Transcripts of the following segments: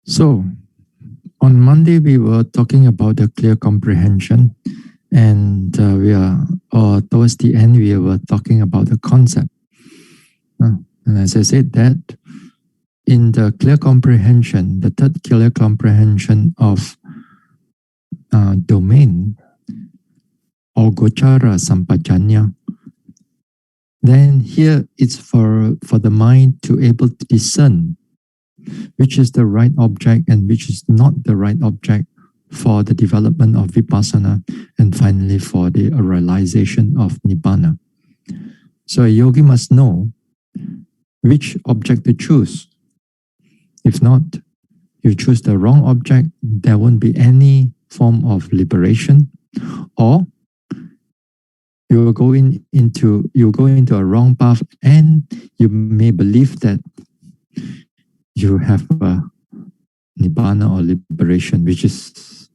So, on Monday, we were talking about the clear comprehension, and towards the end, we were talking about the concept. And as I said, that in the clear comprehension, the third clear comprehension of domain, or gochara sampajañña, then here it's for the mind to able to discern which is the right object and which is not the right object for the development of vipassana, and finally for the realization of nibbana. So a yogi must know which object to choose. If not, you choose the wrong object, there won't be any form of liberation, or you will go into a wrong path, and you may believe that you have a nibbana or liberation, which is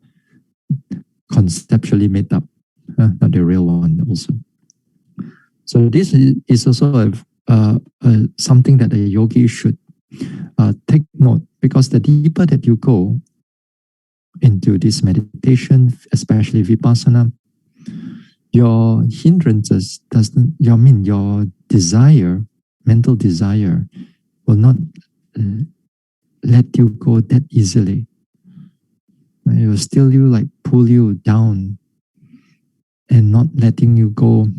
conceptually made up, not the real one also. So this is also something that a yogi should take note, because the deeper that you go into this meditation, especially vipassana, your hindrances your desire, mental desire, will not let you go that easily. It will still pull you down and not letting you go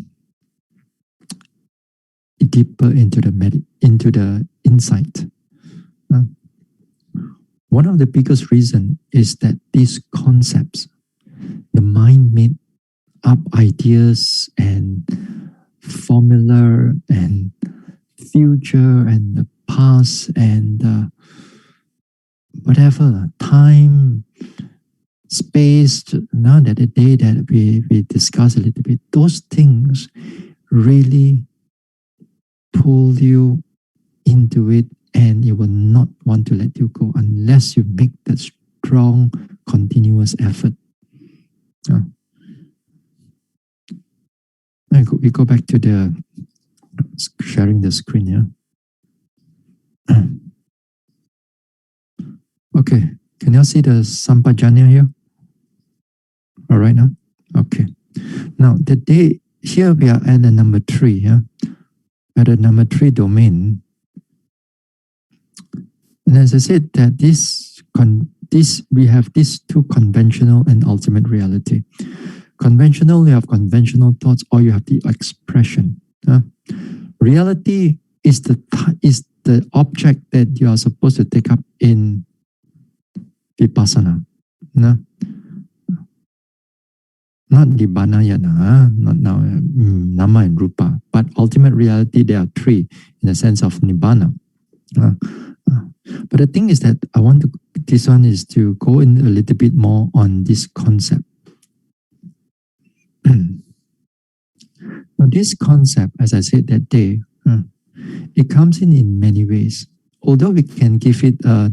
deeper into the insight. One of the biggest reasons is that these concepts, the mind made up ideas and formula and future and the past and whatever, time, space, now that the day that we discussed a little bit, those things really pull you into it, and it will not want to let you go unless you make that strong, continuous effort. We go back to the sharing the screen here. Okay, can you see the Sampajañña here? All right now? Okay. Now, here we are at the number 3, yeah? At the number 3 domain. And as I said, that we have these two, conventional and ultimate reality. Conventional, you have conventional thoughts, or you have the expression. Reality is the object that you are supposed to take up in vipassana. Not Nibbana, not now, Nama and Rupa, but ultimate reality, there are 3 in the sense of Nibbana. But the thing is that this one is to go in a little bit more on this concept. Now, this concept, as I said that day, it comes in many ways. Although we can give it a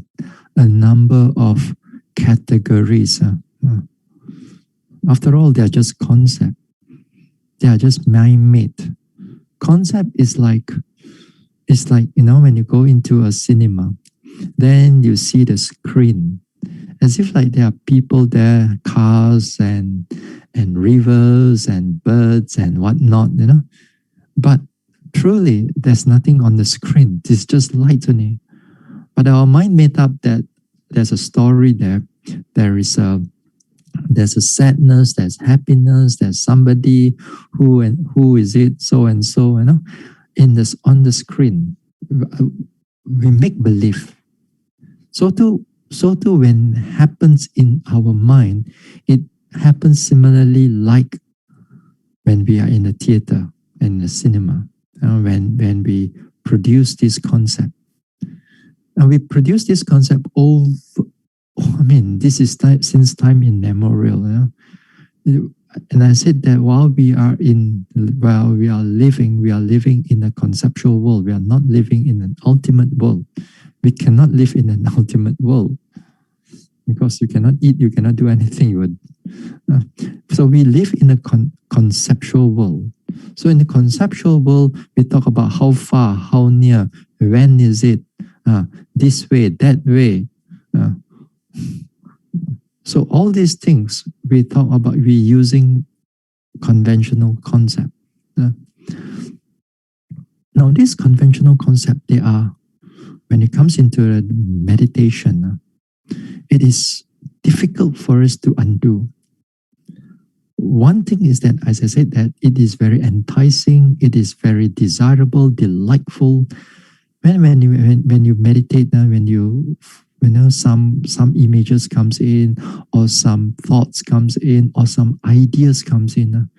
number of categories. After all, they are just concept. They are just mind-made. Concept is like, when you go into a cinema, then you see the screen, as if there are people there, cars and rivers and birds and whatnot, But truly, there's nothing on the screen. It's just light only. But our mind made up that there's a story there. There's a sadness, there's happiness, there's somebody who is it, so and so, on the screen. We make believe. So too when happens in our mind, it happens similarly like when we are in a theater and a cinema, when we produce this concept. And we produce this concept over, this is since time immemorial. And I said that while we are living in a conceptual world. We are not living in an ultimate world. We cannot live in an ultimate world because you cannot eat, you cannot do anything. So we live in a conceptual world. So in the conceptual world, we talk about how far, how near, when is it, this way, that way. So all these things we talk about, we using conventional concept. Now, this conventional concept, they are, when it comes into meditation, it is difficult for us to undo. One thing is that, as I said, that it is very enticing, it is very desirable, delightful. When you meditate, when you know some images comes in, or some thoughts comes in, or some ideas comes in,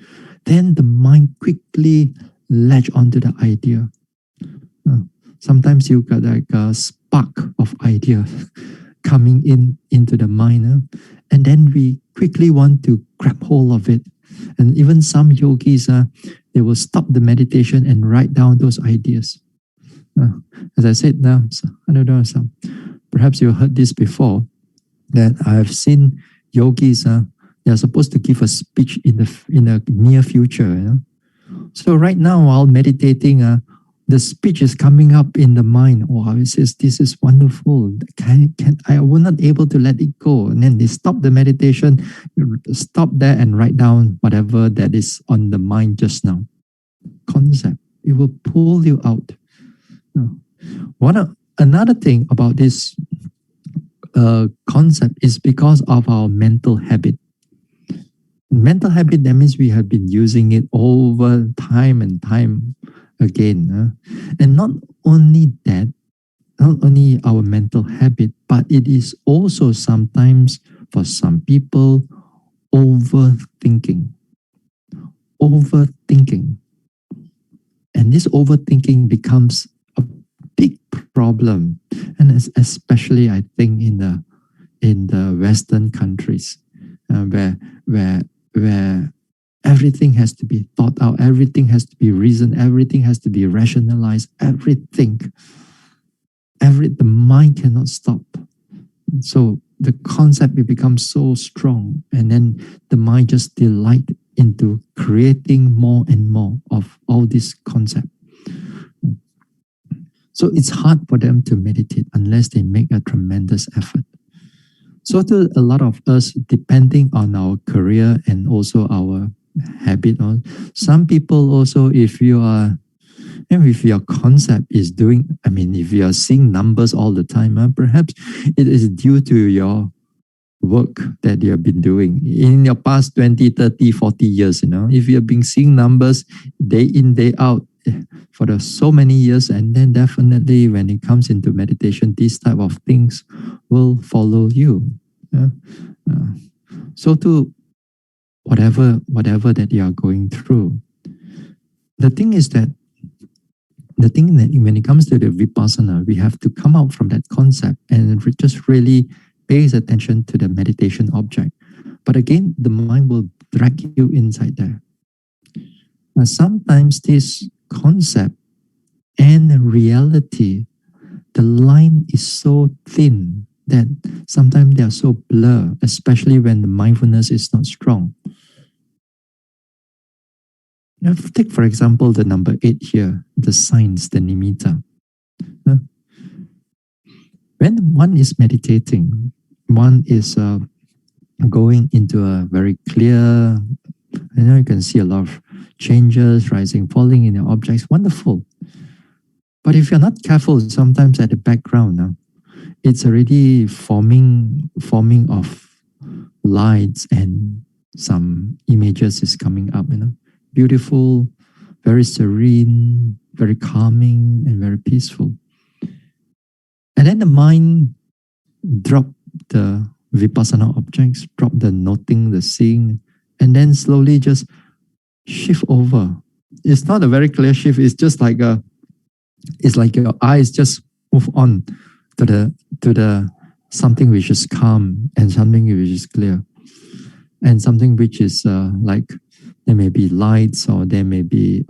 then the mind quickly latch onto the idea. Sometimes you got like a spark of idea coming into the mind, and then we quickly want to grab hold of it. And even some yogis, they will stop the meditation and write down those ideas. As I said now, I don't know, perhaps you heard this before, that I've seen yogis, they are supposed to give a speech in the near future. So right now, while meditating, the speech is coming up in the mind. Wow, it says, this is wonderful. I was not able to let it go. And then they stop the meditation, stop there and write down whatever that is on the mind just now. Concept. It will pull you out. Another thing about this concept is because of our mental habit. Mental habit, that means we have been using it over time and time again. And not only that, not only our mental habit, but it is also sometimes, for some people, overthinking. Overthinking. And this overthinking becomes a big problem, and especially, I think, in the Western countries, where everything has to be thought out, everything has to be reasoned, everything has to be rationalized, the mind cannot stop. So the concept, it becomes so strong, and then the mind just delight into creating more and more of all this concept. So it's hard for them to meditate unless they make a tremendous effort. So to a lot of us, depending on our career and also our habit, some people also, if your concept is doing, if you are seeing numbers all the time, perhaps it is due to your work that you have been doing in your past 20, 30, 40 years. If you have been seeing numbers day in, day out for so many years, and then definitely when it comes into meditation, these type of things will follow you. So to whatever that you are going through, the thing that when it comes to the vipassana, we have to come out from that concept and just really pays attention to the meditation object. But again, the mind will drag you inside there. Now, sometimes this concept and reality, the line is so thin that sometimes they are so blurred, especially when the mindfulness is not strong. Now, take, for example, the number 8 here, the signs, the nimitta. When one is meditating, one is going into a very clear, you can see a lot of changes, rising, falling in the objects, wonderful. But if you're not careful, sometimes at the background, it's already forming of lights, and some images is coming up, beautiful, very serene, very calming, and very peaceful. And then the mind drop the vipassana objects, drop the noting, the seeing, and then slowly just shift over. It's not a very clear shift. It's just like it's like your eyes just move on to the something which is calm, and something which is clear, and something which is like there may be lights, or there may be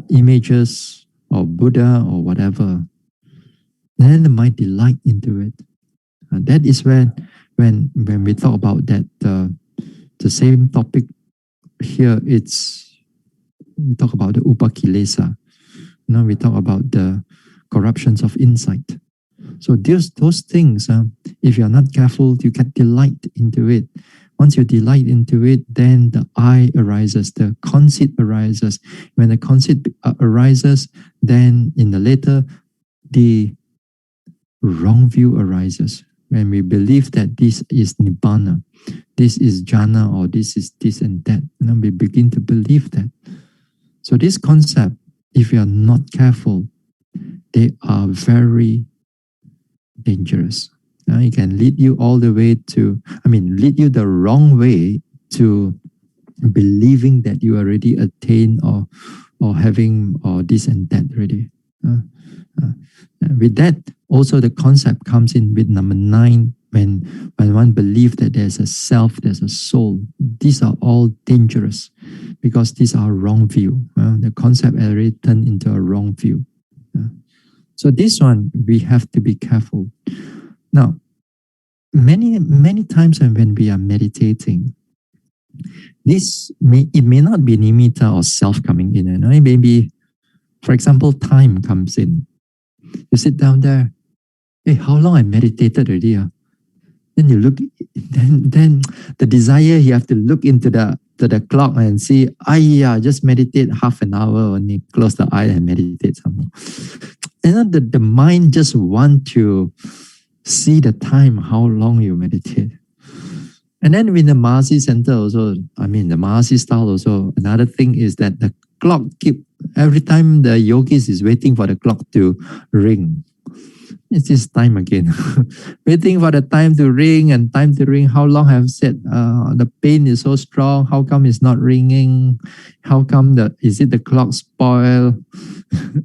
images or Buddha or whatever. And then the mind delight into it. And that is when we talk about that the same topic here, we talk about the upakilesa. We talk about the corruptions of insight. So those things, if you're not careful, you can delight into it. Once you delight into it, then the I arises, the conceit arises. When the conceit arises, then in the later, the wrong view arises. When we believe that this is Nibbana, this is jhana, or this is this and that, and then we begin to believe that. So this concept, if you are not careful, they are very dangerous. It can lead you all the way to, lead you the wrong way to believing that you already attained or having or this and that already. With that, also the concept comes in with number 9, when one believes that there's a self, there's a soul. These are all dangerous because these are wrong view. The concept already turned into a wrong view. So this one, we have to be careful. Now, many times when we are meditating, it may not be nimitta or self coming in. Maybe, for example, time comes in. You sit down there. Hey, how long I meditated already? Then you look. Then the desire, you have to look into the clock and see. Just meditate half an hour only. Close the eye and meditate some more. And then the mind just want to see the time, how long you meditate. And then in the Mahasi center also, the Mahasi style also, another thing is that the clock every time the yogis is waiting for the clock to ring. It's this time again. Waiting for the time to ring, how long have said the pain is so strong, how come it's not ringing? How come is it the clock spoil?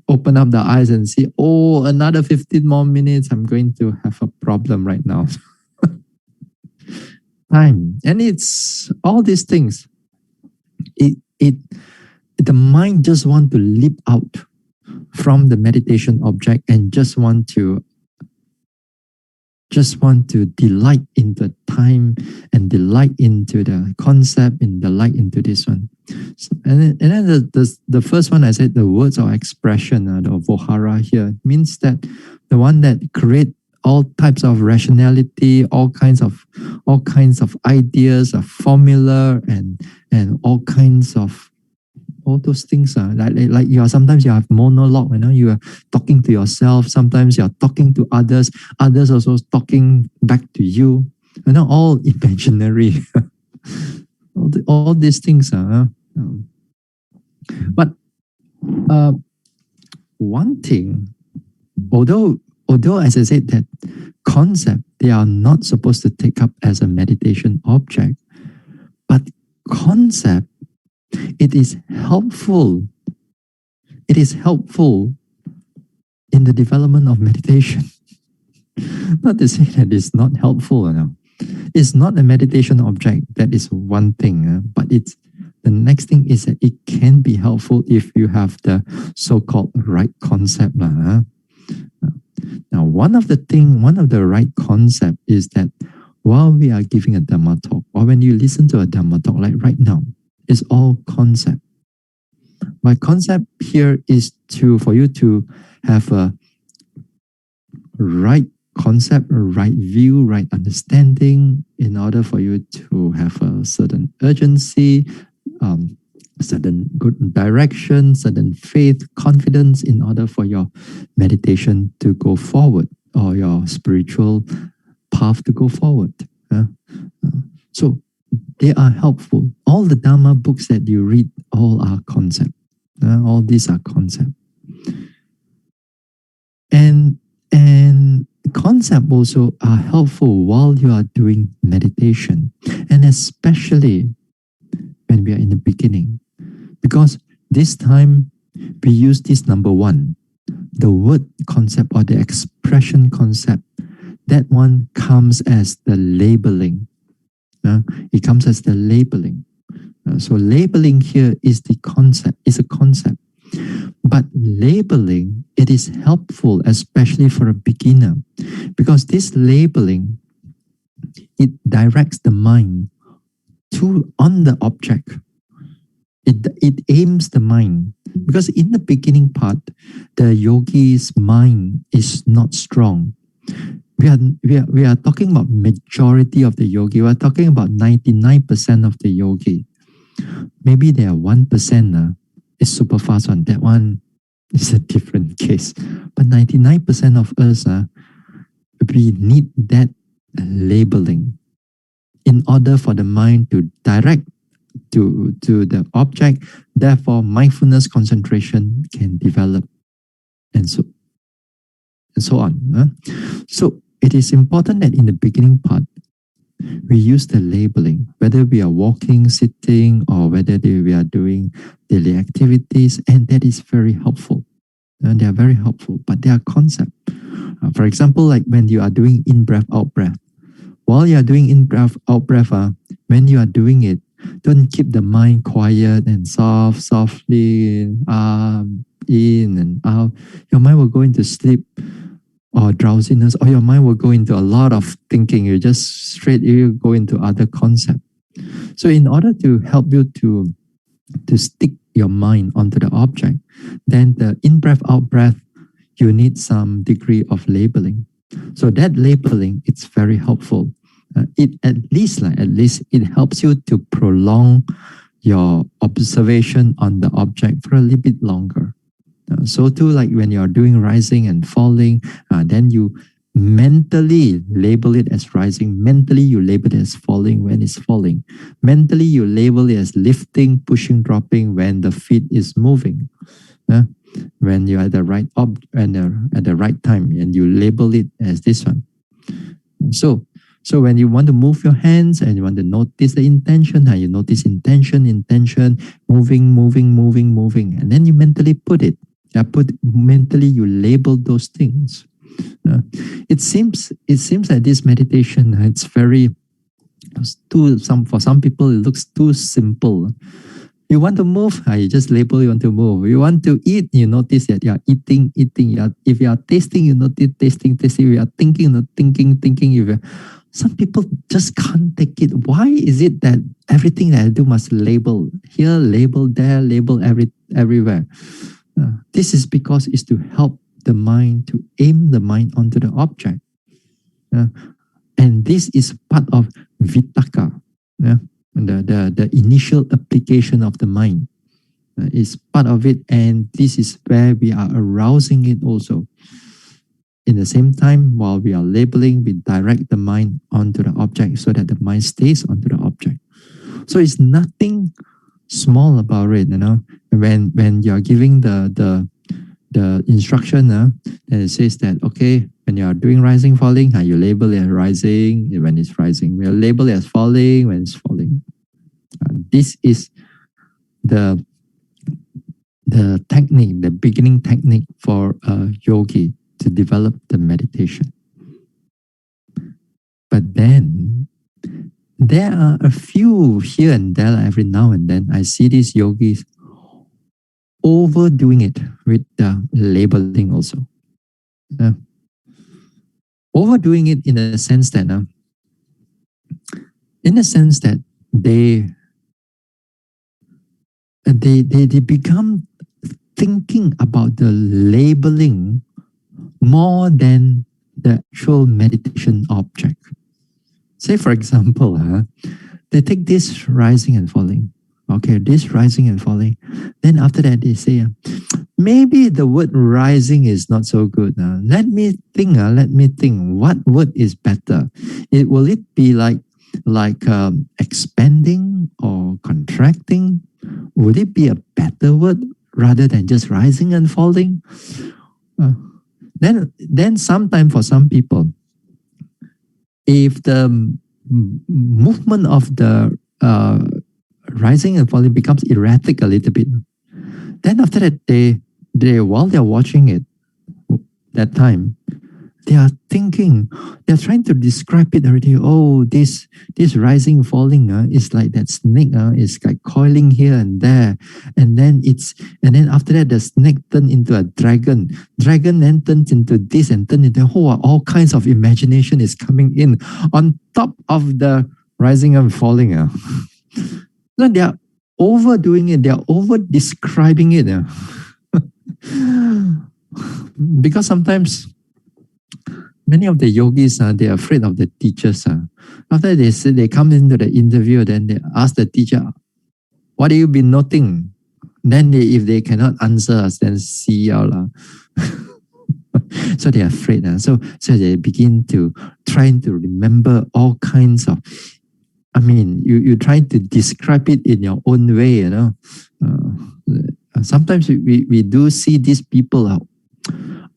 Open up the eyes and see, another 15 more minutes, I'm going to have a problem right now. Time. And it's all these things. The mind just want to leap out from the meditation object and just want to delight into time and delight into the concept and delight into this one. So, and then the first one I said, the words or expression, the vohara here, means that the one that create all types of rationality, all kinds of ideas, a formula, and all kinds of all those things. Like sometimes you have monologue, you are talking to yourself, sometimes you're talking to others also talking back to you, all imaginary. all these things. But one thing, although as I said that concept, they are not supposed to take up as a meditation object, but concept, it is helpful. It is helpful in the development of meditation. Not to say that it's not helpful. It's not a meditation object. That is one thing. But the next thing is that it can be helpful if you have the so-called right concept. Now, one of the right concept is that while we are giving a Dhamma talk, or when you listen to a Dhamma talk, like right now, it's all concept. My concept here is for you to have a right concept, right view, right understanding, in order for you to have a certain urgency, certain good direction, certain faith, confidence, in order for your meditation to go forward, or your spiritual path to go forward. So they are helpful. All the Dhamma books that you read, all are concept. All these are concept. And concept also are helpful while you are doing meditation, and especially when we are in the beginning, because this time we use this number 1, the word concept or the expression concept. That one comes as the labeling. It comes as the labeling. So labeling here is the concept, is a concept. But labeling, it is helpful, especially for a beginner, because this labeling, it directs the mind on the object. It aims the mind, because in the beginning part, the yogi's mind is not strong. We are talking about majority of the yogi. We are talking about 99% of the yogi. Maybe there are 1% is super fast on that one. It's a different case. But 99% of us, we need that labeling in order for the mind to direct to the object. Therefore, mindfulness concentration can develop, and so on. So it is important that in the beginning part, we use the labeling, whether we are walking, sitting, or whether we are doing daily activities, and that is very helpful. And they are very helpful, but they are concepts. For example, like when you are doing in-breath, out-breath. While you are doing in-breath, out-breath, when you are doing it, don't keep the mind quiet and softly, in and out. Your mind will go into sleep or drowsiness, or your mind will go into a lot of thinking. You go into other concepts. So in order to help you to stick your mind onto the object, then the in-breath, out-breath, you need some degree of labeling. So that labeling, it's very helpful. At least it helps you to prolong your observation on the object for a little bit longer. So too, like when you're doing rising and falling, then you mentally label it as rising. Mentally, you label it as falling when it's falling. Mentally, you label it as lifting, pushing, dropping when the feet is moving. When you're at the right at the right time, and you label it as this one. So when you want to move your hands and you want to notice the intention, you notice intention, moving, and then you mentally put it. Mentally you label those things. It seems that this meditation, for some people it looks too simple. You want to move, you just label you want to move. You want to eat, you notice that you are eating. If you are tasting, you notice tasting. If you are thinking, thinking. Some people just can't take it. Why is it that everything that I do must label? Here, label there, label everywhere. This is because it's to help the mind, to aim the mind onto the object. And this is part of vitakka. The initial application of the mind is part of it, and this is where we are arousing it also. In the same time, while we are labeling, we direct the mind onto the object so that the mind stays onto the object. So it's nothing small about it, When you are giving the instruction, and it says that, okay, when you are doing rising, falling, you label it as rising when it's rising. We'll label it as falling when it's falling. This is the technique, the beginning technique for a yogi to develop the meditation. But then there are a few here and there, every now and then, I see these yogis overdoing it with the labeling also. Overdoing it in the sense that they become thinking about the labeling more than the actual meditation object. Say, for example, they take this rising and falling. Okay, this rising and falling. Then after that, they say, maybe the word rising is not so good. Let me think. What word is better? Will it be like expanding or contracting? Would it be a better word rather than just rising and falling? Then sometime for some people, if the movement of the rising and falling becomes erratic a little bit, then after that they while they're watching it that time, they are thinking, they're trying to describe it already. Oh, this rising falling is like that snake is like coiling here and there, and then after that the snake turns into a dragon then turns into this and turns into all kinds of imagination is coming in on top of the rising and falling. No, they are overdoing it, they are over describing it. Because sometimes Many of the yogis, they're afraid of the teachers. After they say they come into the interview, then they ask the teacher, what have you been noting? Then if they cannot answer us, then see out. So they're afraid. So they begin to trying to remember all kinds of, I mean, you try to describe it in your own way, sometimes we do see these people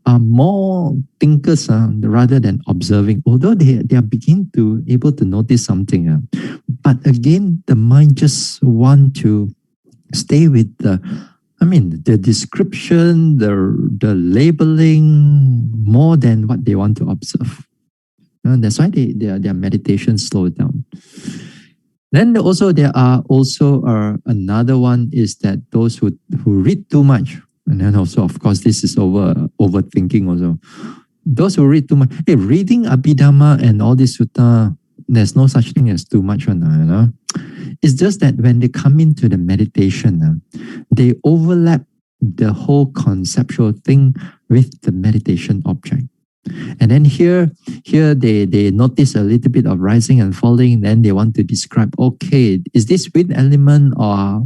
are more thinkers rather than observing, although they are beginning to able to notice something. But again, the mind just want to stay with the description, the labeling more than what they want to observe. That's why their meditation slows down. Then also there are also another one is that those who read too much. And then also, of course, this is overthinking also. Those who read too much. Hey, reading Abhidhamma and all this sutta, there's no such thing as too much. It's just that when they come into the meditation, they overlap the whole conceptual thing with the meditation object. And then here they notice a little bit of rising and falling. Then they want to describe, okay, is this wind element or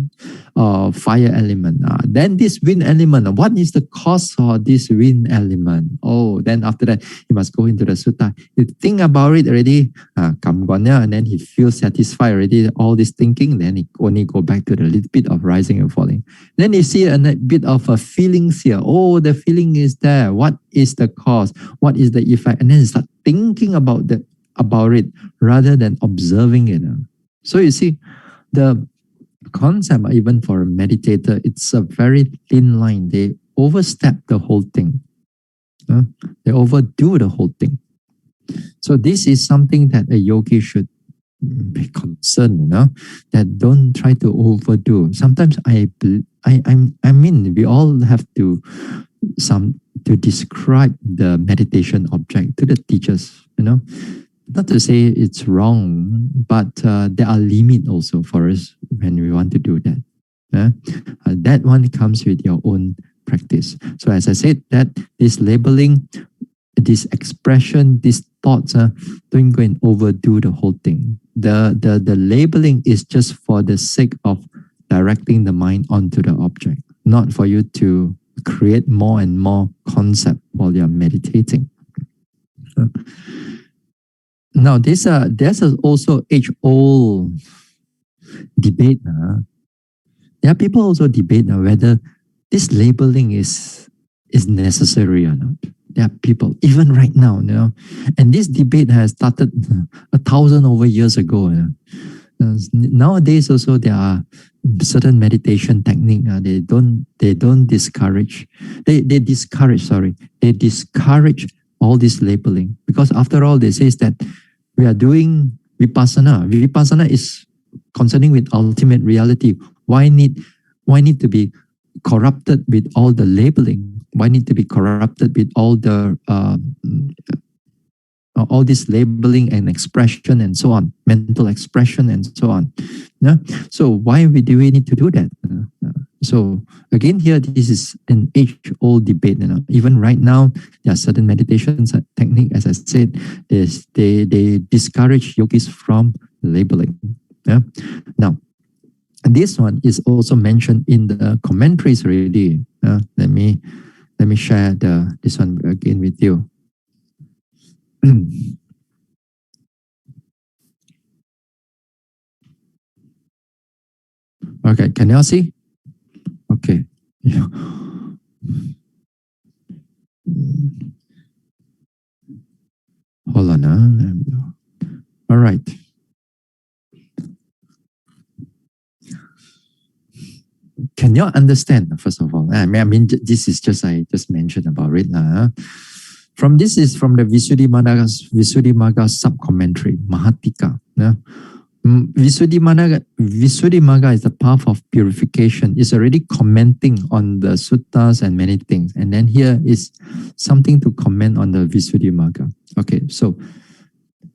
fire element? Then this wind element, what is the cause for this wind element? Oh, then after that, he must go into the sutta. You think about it already, and then he feels satisfied already, all this thinking, then he only go back to the little bit of rising and falling. Then you see a bit of a feelings here. Oh, the feeling is there. What is the cause? What is the effect? And then you start thinking about it rather than observing it. So you see, the concept, even for a meditator, it's a very thin line. They overstep the whole thing. They overdo the whole thing. So this is something that a yogi should be concerned, that don't try to overdo. Sometimes I mean, we all have to describe the meditation object to the teachers, Not to say it's wrong, but there are limits also for us when we want to do that. That one comes with your own practice. So as I said, that this labeling, this expression, these thoughts, don't go and overdo the whole thing. The labeling is just for the sake of directing the mind onto the object, not for you to create more and more concept while you're meditating. Now, there's also age-old debate. There are people also debate whether this labeling is necessary or not. There are people, even right now, and this debate has started 1,000 over years ago. Nowadays also there are certain meditation technique. They don't discourage. They discourage all this labeling, because after all, they say that we are doing vipassana. Vipassana is concerning with ultimate reality. Why need to be corrupted with all the labeling? Why need to be corrupted with all the all this labeling and expression and so on, mental expression and so on? So why do we need to do that? So again, here this is an age-old debate. Even right now, there are certain meditation technique, as I said, they discourage yogis from labeling. Now, this one is also mentioned in the commentaries already. Let me share this one again with you. Okay, can you all see? Okay. Yeah. Hold on. All right. Can you understand, first of all? I mean, this is just, I just mentioned about it. This is from the Visuddhimagga sub-commentary, Mahatika. Visuddhimagga is the path of purification. It's already commenting on the suttas and many things. And then here is something to comment on the Visuddhimagga. Okay, so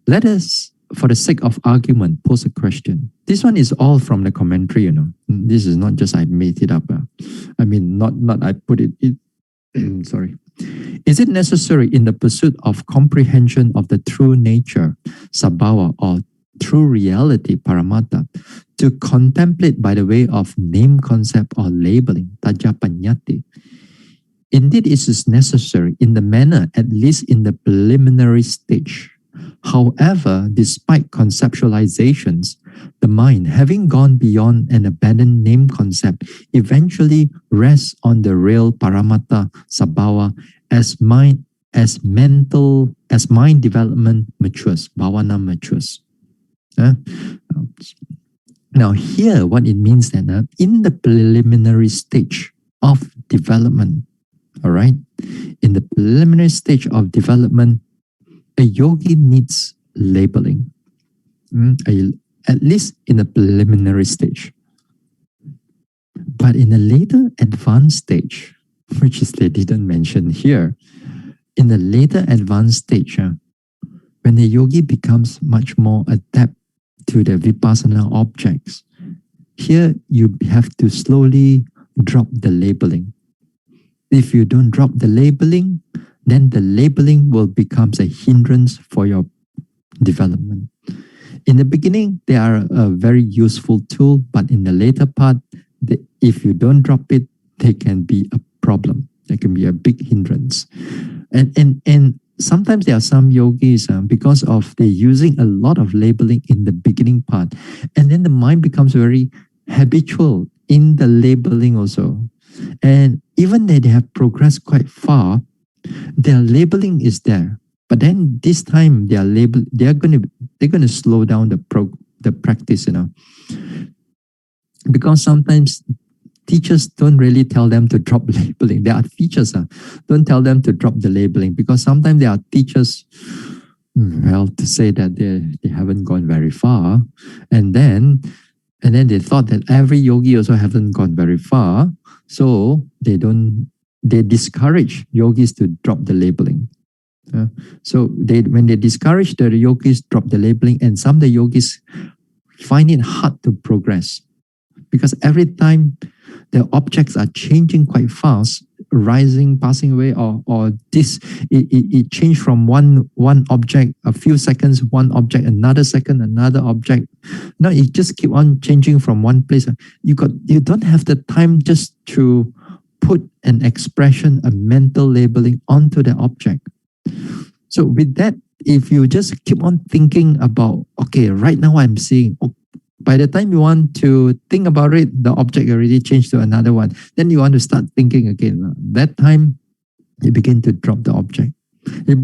let us, for the sake of argument, pose a question. This one is all from the commentary, This is not just I made it up. I mean, not I put it in, sorry. Is it necessary in the pursuit of comprehension of the true nature, sabhava, or true reality, paramattha, to contemplate by the way of name concept or labeling, tajapanyati? Indeed, it is necessary in the manner, at least in the preliminary stage. However, despite conceptualizations, the mind, having gone beyond an abandoned name concept, eventually rests on the real paramattha, sabhava, as mind development matures, bhavana matures. Now here, what it means then, in the preliminary stage of development, all right, in the preliminary stage of development, a yogi needs labeling, at least in the preliminary stage. But in a later advanced stage, which is they didn't mention here, in the later advanced stage, when the yogi becomes much more adept to the vipassana objects, here you have to slowly drop the labeling. If you don't drop the labeling, then the labeling will become a hindrance for your development. In the beginning, they are a very useful tool, but in the later part, if you don't drop it, they can be a problem. They can be a big hindrance. And sometimes there are some yogis, because of they're using a lot of labeling in the beginning part, and then the mind becomes very habitual in the labeling also. And even though they have progressed quite far, their labeling is there. But then this time they're going to slow down the practice, because sometimes teachers don't really tell them to drop labeling. There are teachers don't tell them to drop the labeling, because sometimes there are teachers, to say that they haven't gone very far, and then they thought that every yogi also haven't gone very far, so they discourage yogis to drop the labeling. So when they discourage the yogis drop the labeling, and some of the yogis find it hard to progress, because every time the objects are changing quite fast, rising, passing away, or it changed from one object, a few seconds, one object, another second, another object. No, it just keep on changing from one place. You don't have the time just to put an expression, a mental labeling onto the object. So with that, if you just keep on thinking about, okay, right now I'm seeing, by the time you want to think about it, the object already changed to another one. Then you want to start thinking again. That time, you begin to drop the object. You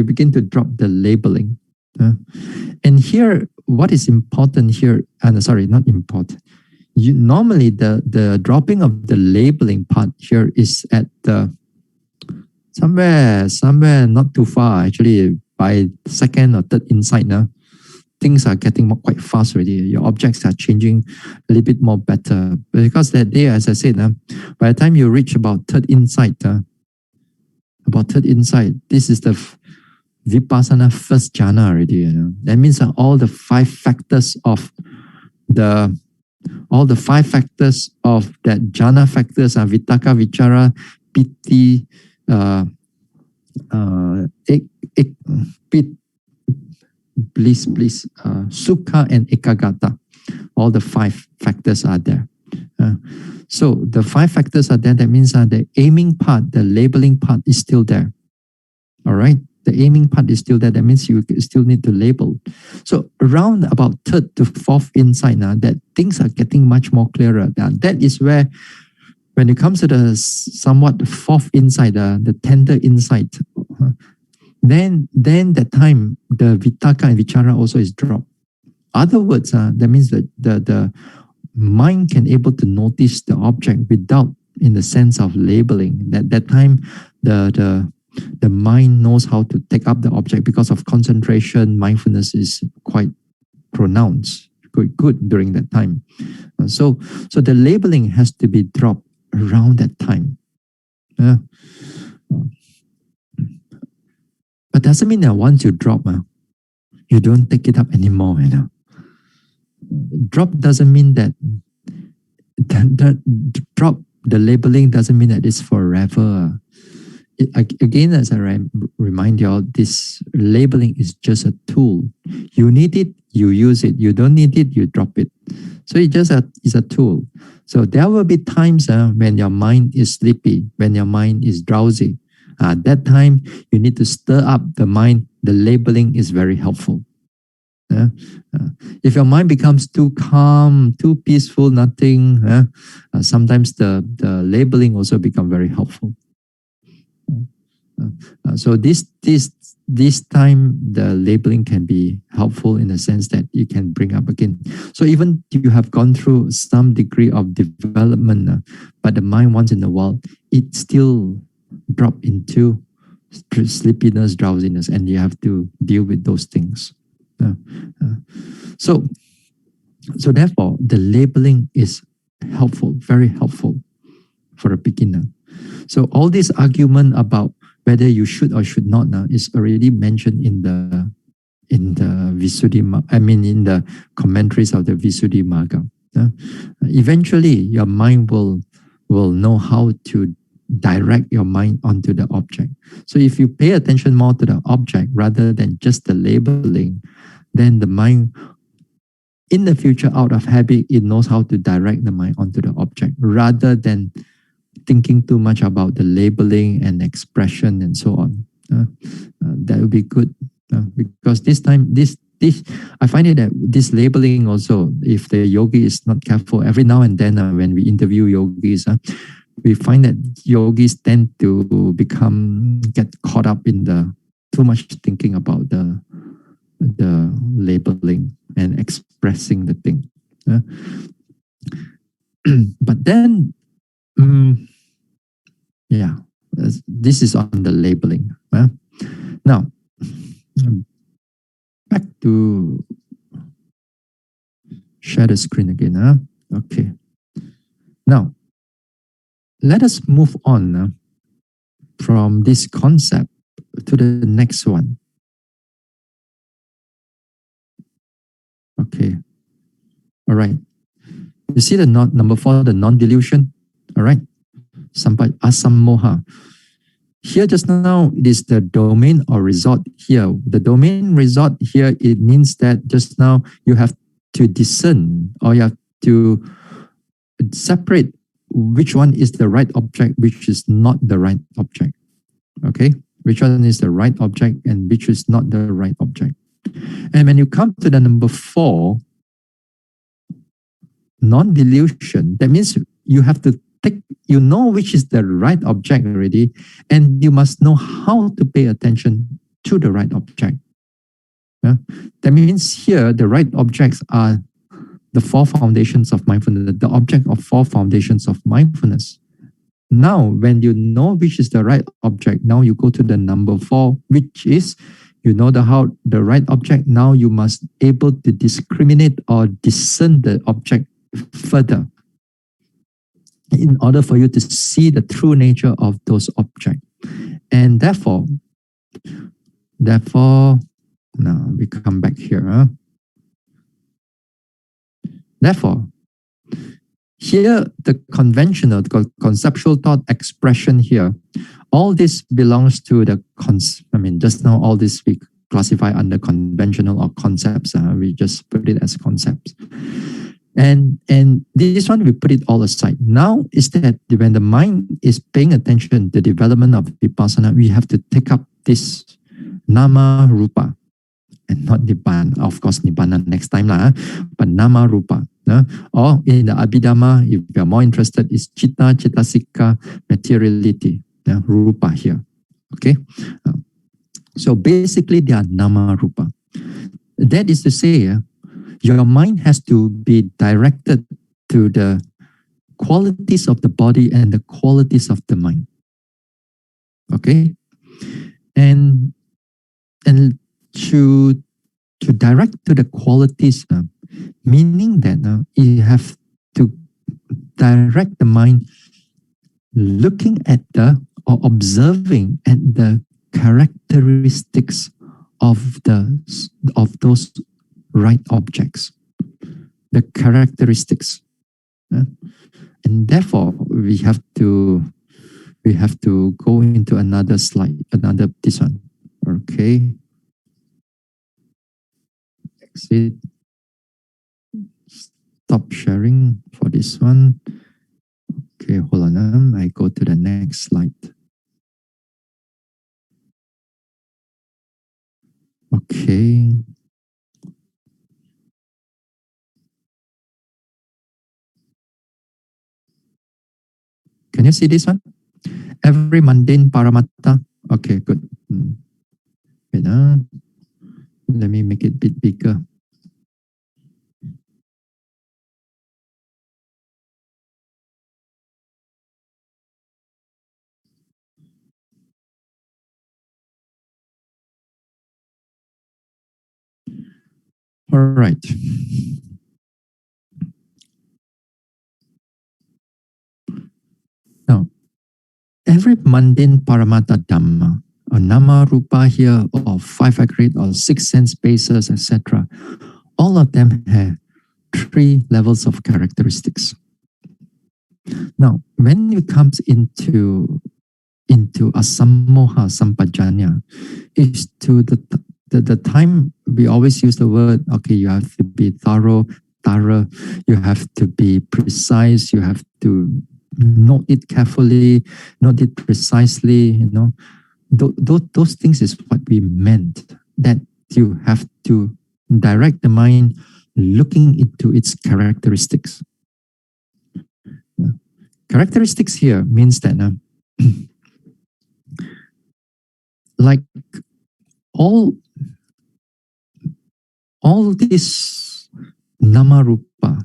begin to drop the labeling. And here, what is important here, not important. Normally, the dropping of the labeling part here is at the somewhere not too far, actually, by second or third insight now. Things are getting quite fast already. Your objects are changing a little bit more better. Because that day, as I said, by the time you reach about third insight, this is the vipassana first jhana already. That means that all the five factors of that jhana factors are vitakka, vichara, piti, bliss, sukha and ekagata. All the five factors are there. So the five factors are there. That means the aiming part, the labeling part is still there. All right. The aiming part is still there. That means you still need to label. So around about third to fourth insight now, that things are getting much more clearer. That is where, when it comes to the somewhat fourth insight, the tender insight, then that time the vitakka and vichara also is dropped. Other words, that means that the mind can able to notice the object without, in the sense of labeling. That time the mind knows how to take up the object because of concentration. Mindfulness is quite pronounced, quite good during that time. So the labeling has to be dropped around that time. But doesn't mean that once you drop, you don't take it up anymore. Drop doesn't mean that drop the labeling doesn't mean that it's forever. again, as I remind you all, this labeling is just a tool. You need it, you use it. You don't need it, you drop it. So it just is a tool. So there will be times when your mind is sleepy, when your mind is drowsy. At that time, you need to stir up the mind. The labeling is very helpful. If your mind becomes too calm, too peaceful, nothing, sometimes the labeling also become very helpful. So this time the labeling can be helpful in the sense that you can bring up again. So even if you have gone through some degree of development, but the mind once in a while, it still drop into sleepiness, drowsiness, and you have to deal with those things. So therefore, the labeling is helpful, very helpful for a beginner. So all this argument about whether you should or should not is already mentioned in the Visuddhi, in the commentaries of the Visuddhimagga. Eventually, your mind will know how to direct your mind onto the object. So if you pay attention more to the object rather than just the labeling, then the mind, in the future, out of habit, it knows how to direct the mind onto the object rather than thinking too much about the labeling and expression and so on. That would be good because this time, I find it that this labeling also, if the yogi is not careful, every now and then when we interview yogis, we find that yogis tend to get caught up in the too much thinking about the labeling and expressing the thing. But then, this is on the labeling. Now, back to share the screen again. Okay. Now, let us move on from this concept to the next one. Okay. All right. You see the number 4, the non-delusion? All right. Asammoha. Here just now, it is the domain or resort here. The domain resort here, it means that just now you have to discern or you have to separate which one is the right object, which is not the right object. Okay? Which one is the right object and which is not the right object. And when you come to the number 4, non-delusion, that means you have to you know which is the right object already, and you must know how to pay attention to the right object. That means here the right objects are the 4 foundations of mindfulness, the object of 4 foundations of mindfulness. Now, when you know which is the right object, now you go to the number 4, which is you know the right object. Now you must able to discriminate or discern the object further in order for you to see the true nature of those objects. And therefore, now we come back here. Therefore, here the conventional, the conceptual thought expression here, all this belongs to the just now all this we classify under conventional or concepts. We just put it as concepts. And this one, we put it all aside. Now is that when the mind is paying attention to the development of vipassana, we have to take up this nama rupa and not nibbana. Of course, nibbana next time, but nama rupa. Or in the Abhidhamma, if you are more interested, is citta, cetasika, materiality, rupa here. Okay? So basically, they are nama rupa. That is to say, your mind has to be directed to the qualities of the body and the qualities of the mind. Okay? And to direct to the qualities, meaning that you have to direct the mind looking at or observing at the characteristics of those right objects, the characteristics. And therefore, we have to we have to go into another slide, this one. Okay. Exit. Stop sharing for this one. Okay, hold on. I go to the next slide. Okay. Can you see this one? Every mundane paramatta. Okay, good. Wait, let me make it a bit bigger. All right. Now, every mundane paramatta dhamma, or nama rupa here, or five aggregate, or six sense bases, etc., all of them have three levels of characteristics. Now, when it comes into asammoha sampajañña, is to the time we always use the word, okay, you have to be thorough, you have to be precise, you have to note it carefully, note it precisely, you know. Those things is what we meant, that you have to direct the mind looking into its characteristics. Characteristics here means that like all this nama rupa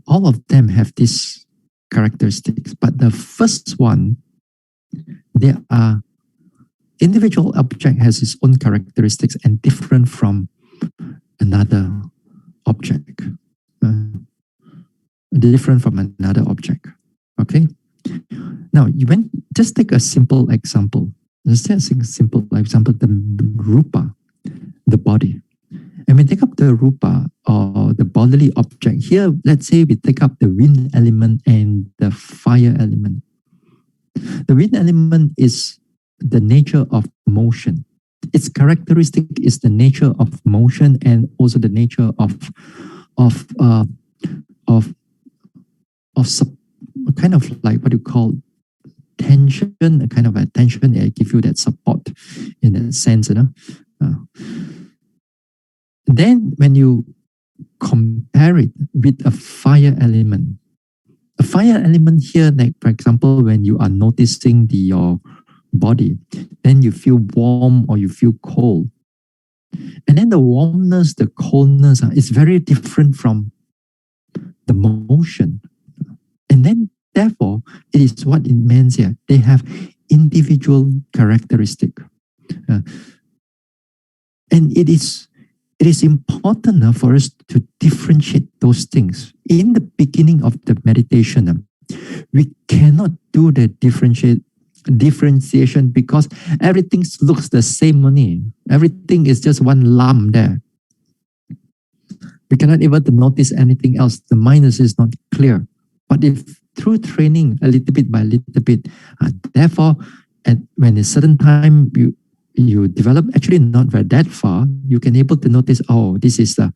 all of them have these characteristics, but the first one, there are individual object has its own characteristics and different from another object. Okay. Now, just take a simple example. Let's take a simple example, the rupa, the body. And we take up the rupa, or the bodily object. Here, let's say we take up the wind element and the fire element. The wind element is the nature of motion. Its characteristic is the nature of motion and also the nature of kind of like what you call tension, a kind of a tension. I give you that support in a sense, you know. Then when you compare it with a fire element here, like for example, when you are noticing your body, then you feel warm or you feel cold. And then the warmness, the coldness is very different from the motion. And then therefore, it is what it means here. They have individual characteristic. And it is important for us to differentiate those things. In the beginning of the meditation, we cannot do the differentiation because everything looks the same only. Everything is just one lump there. We cannot even notice anything else. The mind is not clear. But if through training a little bit by little bit, therefore, when a certain time you develop, actually not very that far, you can able to notice, oh, this is the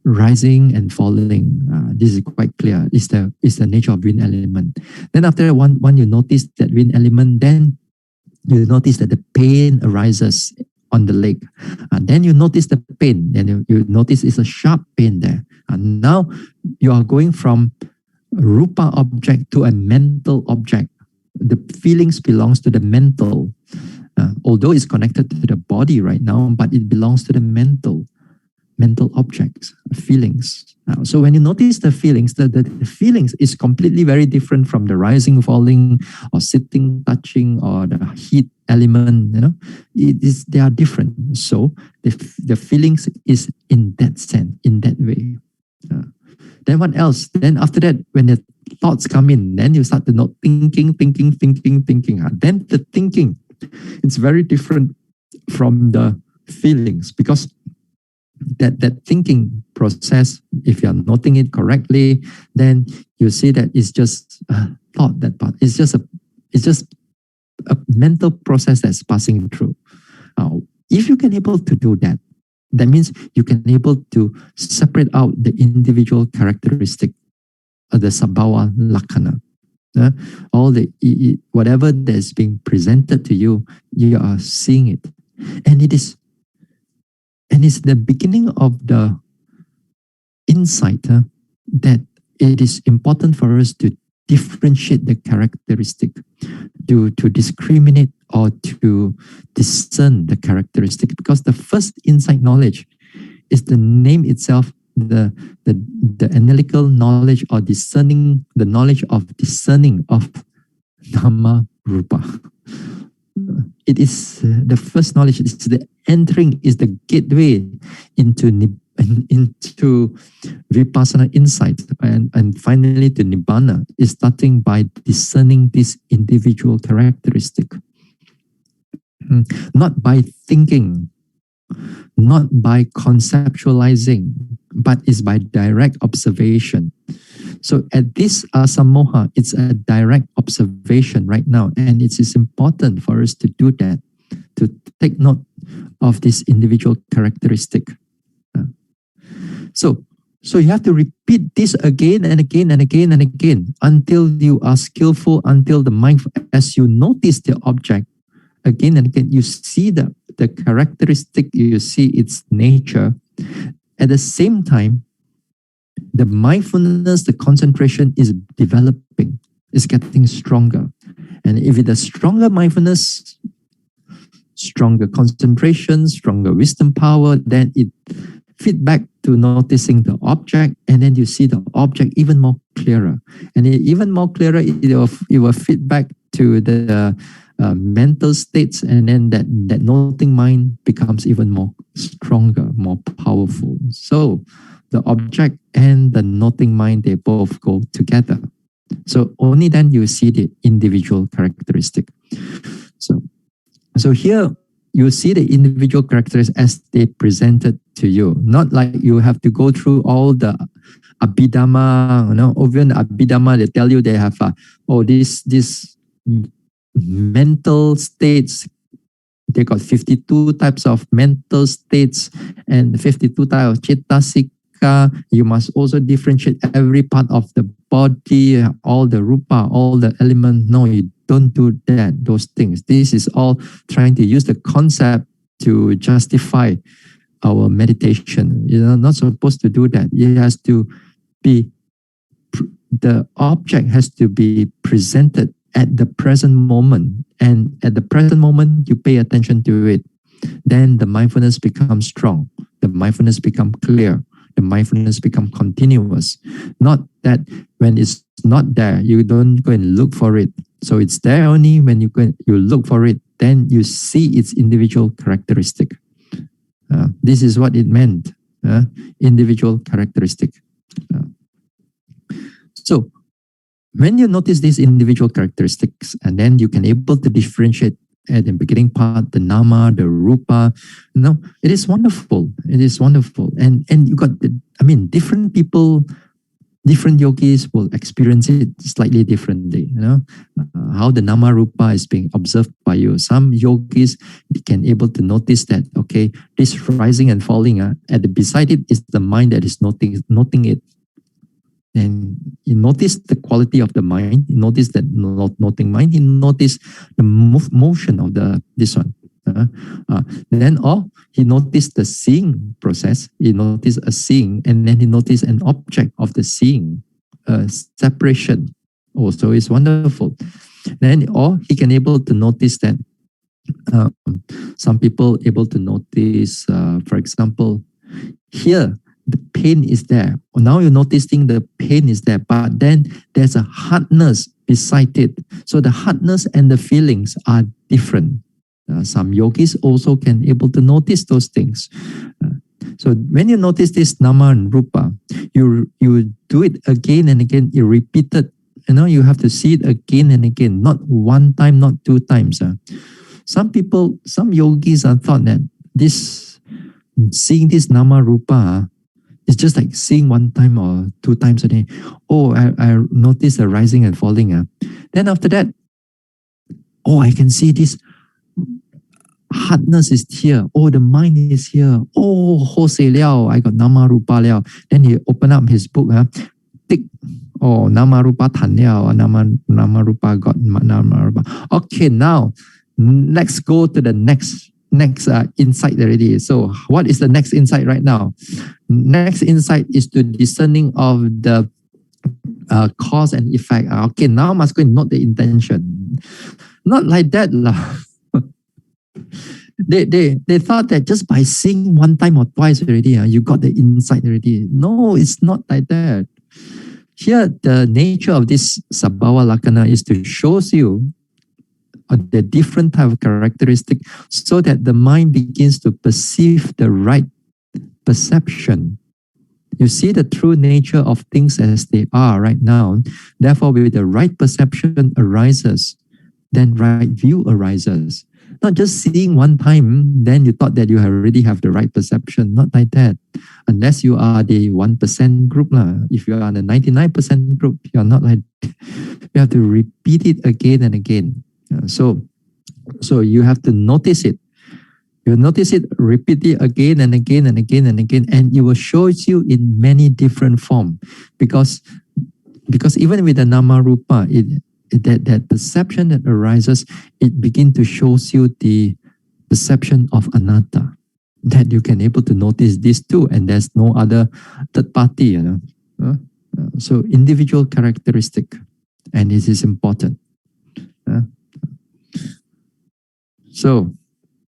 rising and falling. This is quite clear. It's the nature of wind element. Then after one you notice that wind element, then you notice that the pain arises on the leg. Then you notice the pain. Then you notice it's a sharp pain there. And now you are going from rupa object to a mental object. The feelings belongs to the mental. Although it's connected to the body right now, but it belongs to the mental objects, feelings. So when you notice the feelings, the feelings is completely very different from the rising, falling, or sitting, touching, or the heat element. You know, they are different. So the feelings is in that sense, in that way. Then what else? Then after that, when the thoughts come in, then you start to know thinking. Then the thinking, it's very different from the feelings because that thinking process, if you are noting it correctly, then you see that it's just a thought, that part. It's just a mental process that's passing through. If you can able to do that, that means you can able to separate out the individual characteristic of the sabhava lakkhana. All the whatever that's being presented to you, you are seeing it, and it's the beginning of the insight that it is important for us to differentiate the characteristic, to discriminate or to discern the characteristic, because the first insight knowledge is the name itself, the analytical knowledge or discerning, the knowledge of discerning of Dhamma Rupa. It is the first knowledge, it's the entering, is the gateway into vipassana insight, and finally to nibbana is starting by discerning this individual characteristic. Not by thinking, not by conceptualizing, but is by direct observation. So at this asamoha, it's a direct observation right now, and it is important for us to do that, to take note of this individual characteristic. So you have to repeat this again and again and again and again until you are skillful, until the mind, as you notice the object again and again, you see the characteristic, you see its nature. At the same time, the mindfulness, the concentration is developing, is getting stronger. And if it is stronger mindfulness, stronger concentration, stronger wisdom power, then it feedback to noticing the object, and then you see the object even more clearer. And even more clearer, it will feedback to the mental states, and then that noting mind becomes even more stronger, more powerful. So the object and the noting mind, they both go together. So only then you see the individual characteristic. So here you see the individual characteristics as they presented to you. Not like you have to go through all the Abhidhamma, over in the Abhidhamma, they tell you they have, this mental states. They got 52 types of mental states and 52 types of cetasika. You must also differentiate every part of the body, all the rupa, all the elements. No, you don't do that, those things. This is all trying to use the concept to justify our meditation. You're not supposed to do that. It has to be, the object has to be presented at the present moment. And at the present moment, you pay attention to it. Then the mindfulness becomes strong. The mindfulness becomes clear. The mindfulness becomes continuous. Not that when it's not there, you don't go and look for it. So it's there only when you look for it, then you see its individual characteristic. This is what it meant, individual characteristic. So when you notice these individual characteristics, and then you can able to differentiate at the beginning part, the nama, the rupa, it is wonderful. It is wonderful. And you got, different people, different yogis will experience it slightly differently. How the nama rupa is being observed by you. Some yogis can able to notice that, okay, this rising and falling, at the beside it is the mind that is noting it. And you notice the quality of the mind, you notice that noting mind, you notice the motion of this one. Then he noticed the seeing process, he noticed a seeing, and then he noticed an object of the seeing, separation. Also is wonderful. Then he can able to notice that some people able to notice, for example, here, the pain is there. Now you're noticing the pain is there, but then there's a hardness beside it. So the hardness and the feelings are different. Some yogis also can able to notice those things. So when you notice this nama and rupa, you do it again and again. You repeat it. You have to see it again and again, not one time, not two times. Some yogis are thought that seeing this nama rupa, It's just like seeing one time or two times a day. Oh, I notice the rising and falling. Then after that, oh, I can see this hardness is here. Oh, the mind is here. Oh, ho se liao, I got nama rupa liao. Then he open up his book. Tick. Oh, nama rupa tan liao. Nama rupa got nama rupa. Okay, now let's go to the next insight already. So what is the next insight right now? Next insight is to discerning of the cause and effect. Okay, now must go and note the intention. Not like that lah. They thought that just by seeing one time or twice already, you got the insight already. No, it's not like that. Here, the nature of this Sabhava Lakkhana is to show you the different type of characteristic so that the mind begins to perceive the right perception. You see the true nature of things as they are right now. Therefore, with the right perception arises, then right view arises. Not just seeing one time, then you thought that you already have the right perception. Not like that. Unless you are the 1% group. If you are the 99% group, you are not like that. You have to repeat it again and again. So you have to notice it. You notice it, repeat it again and again and again and again, and it will show you in many different forms. Because even with the nama rupa, that perception that arises, it begins to show you the perception of anatta. That you can able to notice this too, and there's no other third party. So individual characteristic, and this is important. So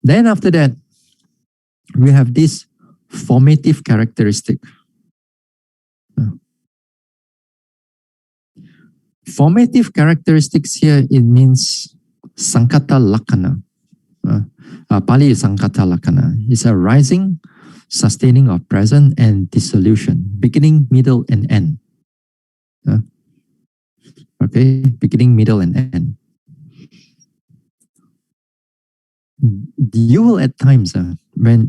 then after that, we have this formative characteristic. Formative characteristics here, it means Sankata Lakkhana. Pali is Sankata Lakkhana. It's a rising, sustaining of present and dissolution, beginning, middle, and end. Okay, beginning, middle, and end. You will at times,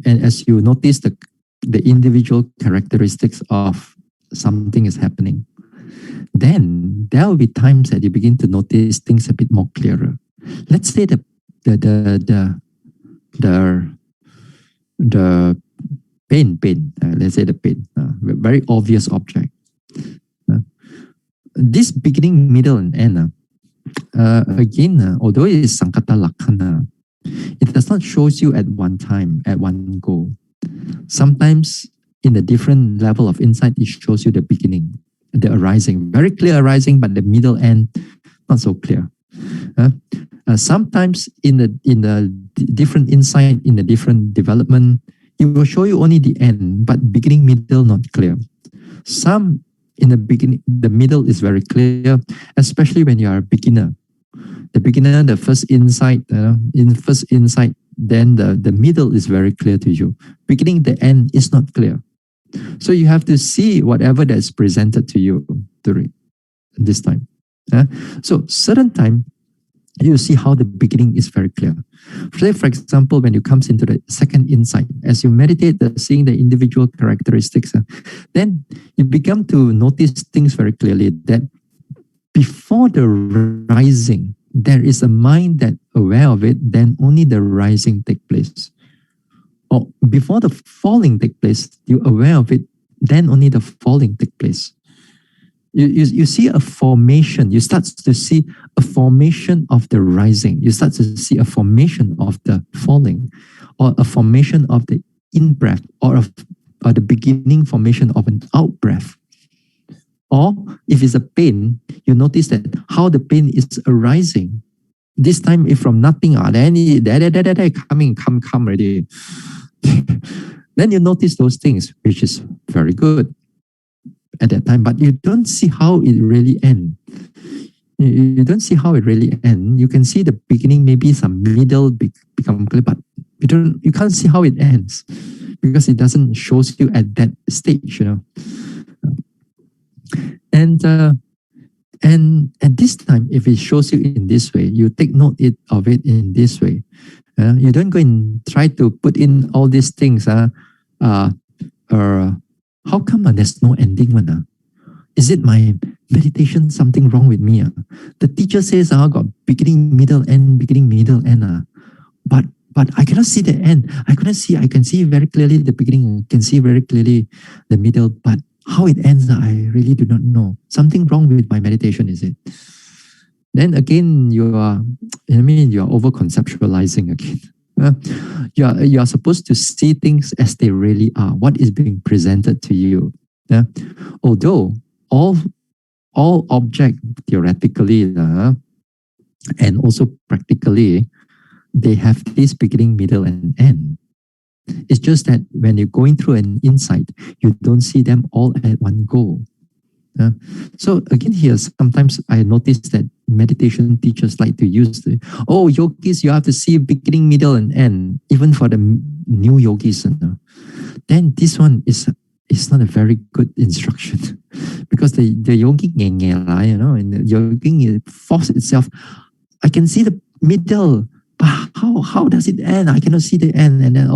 as you notice the individual characteristics of something is happening, then there will be times that you begin to notice things a bit more clearer. Let's say the pain. Let's say the pain, very obvious object. This beginning, middle, and end. Again, although it is Sankata Lakkhana, it does not show you at one time, at one go. Sometimes in a different level of insight, it shows you the beginning, the arising, very clear arising, but the middle end, not so clear. Sometimes in the different insight, in the different development, it will show you only the end, but beginning, middle, not clear. Some in the beginning, the middle is very clear, especially when you are a beginner. The beginner, the first insight, then the middle is very clear to you. Beginning, the end is not clear. So you have to see whatever that's presented to you during this time. So certain time, you see how the beginning is very clear. Say, for example, when you comes into the second insight, as you meditate, seeing the individual characteristics, then you begin to notice things very clearly that before the rising, there is a mind that aware of it, then only the rising take place. Or before the falling take place, you aware of it, then only the falling take place. You see a formation, you start to see a formation of the rising, you start to see a formation of the falling, or a formation of the in-breath, or the beginning formation of an out-breath. Or if it's a pain, you notice that how the pain is arising. This time, if from nothing, then come already. Then you notice those things, which is very good at that time, but you don't see how it really ends. You don't see how it really ends. You can see the beginning, maybe some middle become clear, but you can't see how it ends because it doesn't show you at that stage, And at this time, if it shows you in this way, you take note of it in this way. You don't go and try to put in all these things. how come there's no ending one? Is it my meditation something wrong with me? The teacher says I got beginning, middle, end, beginning, middle, end. But I cannot see the end. I can see very clearly the beginning, I can see very clearly the middle, but how it ends, I really do not know. Something wrong with my meditation, is it? Then again, you are over conceptualizing again. You are supposed to see things as they really are, what is being presented to you. Although all object theoretically and also practically, they have this beginning, middle, and end. It's just that when you're going through an insight, you don't see them all at one go. So again here, sometimes I notice that meditation teachers like to use yogis, you have to see beginning, middle, and end, even for the new yogis. Then this one is not a very good instruction because the yogi, and the yogi force itself. I can see the middle, but how does it end? I cannot see the end. And then,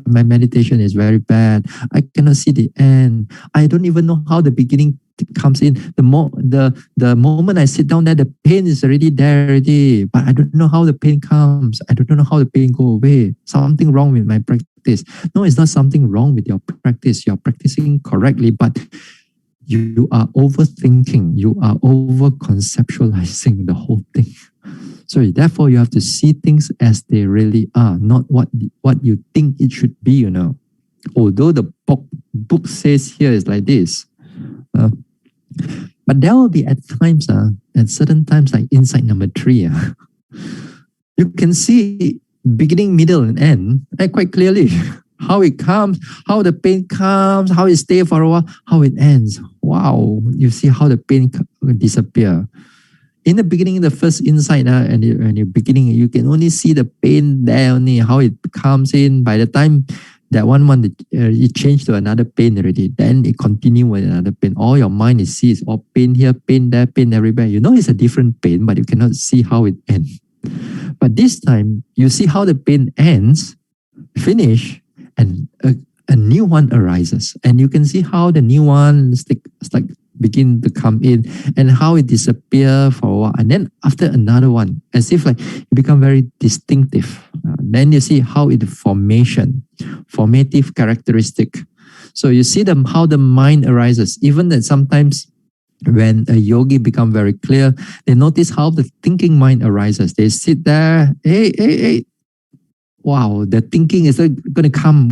my meditation is very bad. I cannot see the end. I don't even know how the beginning comes in. The moment I sit down there, the pain is already there already, but I don't know how the pain comes. I don't know how the pain go away. Something wrong with my practice. No, it's not something wrong with your practice. You're practicing correctly, but you are overthinking. You are over conceptualizing the whole thing. So therefore, you have to see things as they really are, not what you think it should be. Although the book says here is like this. But there will be at certain times, like insight number 3, you can see beginning, middle, and end quite clearly. How it comes, how the pain comes, how it stays for a while, how it ends. Wow, you see how the pain disappear. In the beginning, the first insight, and you're beginning, you can only see the pain there, only how it comes in. By the time that one it changed to another pain already, then it continue with another pain. All your mind sees all pain here, pain there, pain everywhere. You know it's a different pain, but you cannot see how it ends. But this time, you see how the pain ends, finish, and a new one arises. And you can see how the new one begin to come in and how it disappear for a while. And then after another one, as if like it become very distinctive. Then you see how it formative characteristic. So you see how the mind arises. Even that sometimes when a yogi become very clear, they notice how the thinking mind arises. They sit there, hey. Wow, the thinking is going to come.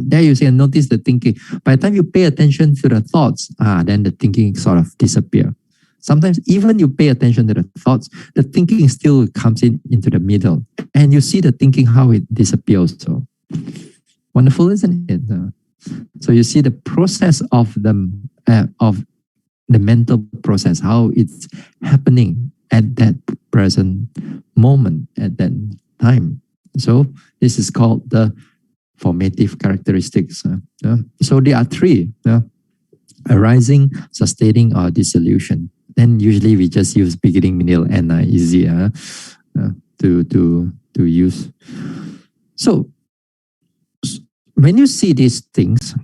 There you see and notice the thinking. By the time you pay attention to the thoughts, then the thinking sort of disappear. Sometimes even you pay attention to the thoughts, the thinking still comes into the middle. And you see the thinking, how it disappears. So wonderful, isn't it? So you see the process of the mental process, how it's happening at that present moment, at that time. So this is called the formative characteristics. So there are 3, arising, sustaining, or dissolution. Then usually we just use beginning, middle, end, easier to use. So when you see these things,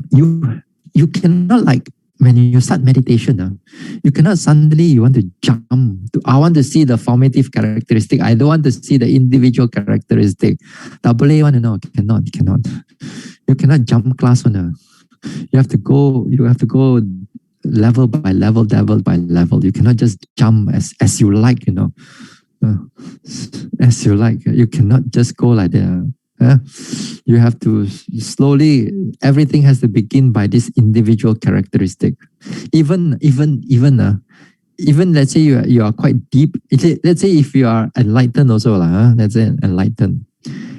you cannot when you start meditation, you cannot suddenly you want to jump to, I want to see the formative characteristic. I don't want to see the individual characteristic. Tak boleh one, no, cannot. You cannot jump class one. You have to go level by level. You cannot just jump as you like, as you like. You cannot just go like that. You have to slowly, everything has to begin by this individual characteristic. Even let's say you are quite deep. Let's say if you are enlightened also, let's say enlightened.